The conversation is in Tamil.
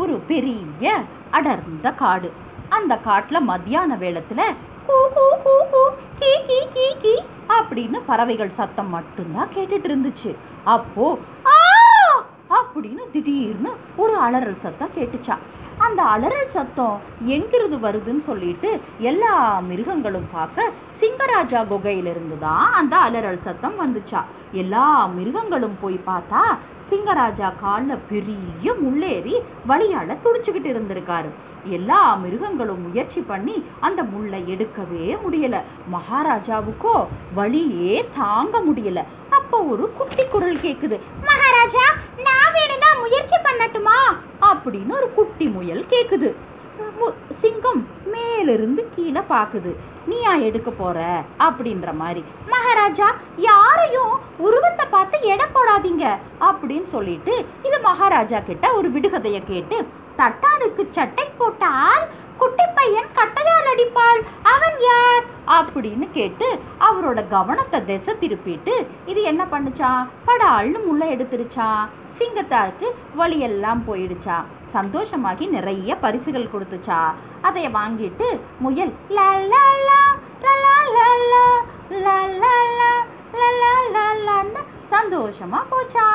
ஒரு பெரிய அடர்ந்த காடு. அந்த காட்டுல மத்தியான வேளத்துல கூ கூ கூ கூ கீ கீ கீ கீ அப்படின்னு பறவைகள் சத்தம் மட்டும்தான் கேட்டுட்டு இருந்துச்சு. அப்போ ஆ அப்படின்னு திடீர்னு ஒரு அலறல் சத்தம் கேட்டுச்சா. அந்த அலறல் சத்தம் எங்கிருந்து வருதுன்னு சொல்லிட்டு எல்லா மிருகங்களும் பார்க்க சிங்கராஜா குகையிலிருந்து தான் அந்த அலறல் சத்தம் வந்துச்சா. எல்லா மிருகங்களும் போய் பார்த்தா சிங்கராஜா காலில் பெரிய முள்ளேறி வலியால துடிச்சுக்கிட்டு இருந்திருக்காரு. எல்லா மிருகங்களும் முயற்சி பண்ணி அந்த முள்ளை எடுக்கவே முடியல. மகாராஜாவுக்கோ வலியே தாங்க முடியல. அப்போ ஒரு குட்டி குரல் கேக்குது, மகாராஜா நான் வேணும்னா முயற்சி பண்ணட்டுமா அப்படின்னு ஒரு குட்டி முயல் கேக்குது. சிங்கம் மேலிருந்து கீழே பாக்குது. நீயா எடுக்க போற அப்படின்ற மாதிரி. மகாராஜா யாரையும் உருவத்தை பார்த்து எடை போடாதீங்க அப்படின்னு சொல்லிட்டு இது மகாராஜா கிட்ட ஒரு விடுகதையை கேட்டு, தட்டானுக்கு சட்டை போட்டால் குட்டி பையன் கட்டையால் அடிப்பாள், அவன் யார் அப்படின்னு கேட்டு அவரோட கவனத்தை திசை திருப்பிட்டு இது என்ன பண்ணுச்சா, படால்னு முள்ள எடுத்துருச்சா. சிங்கத்தாருக்கு வலியெல்லாம் போயிடுச்சா. சந்தோஷமாகி நிறைய பரிசுகள் கொடுத்துச்சா. அதை வாங்கிட்டு முயல் லா லா லா லா லா லா லா லா லா லா லா லா சந்தோஷமா போச்சா.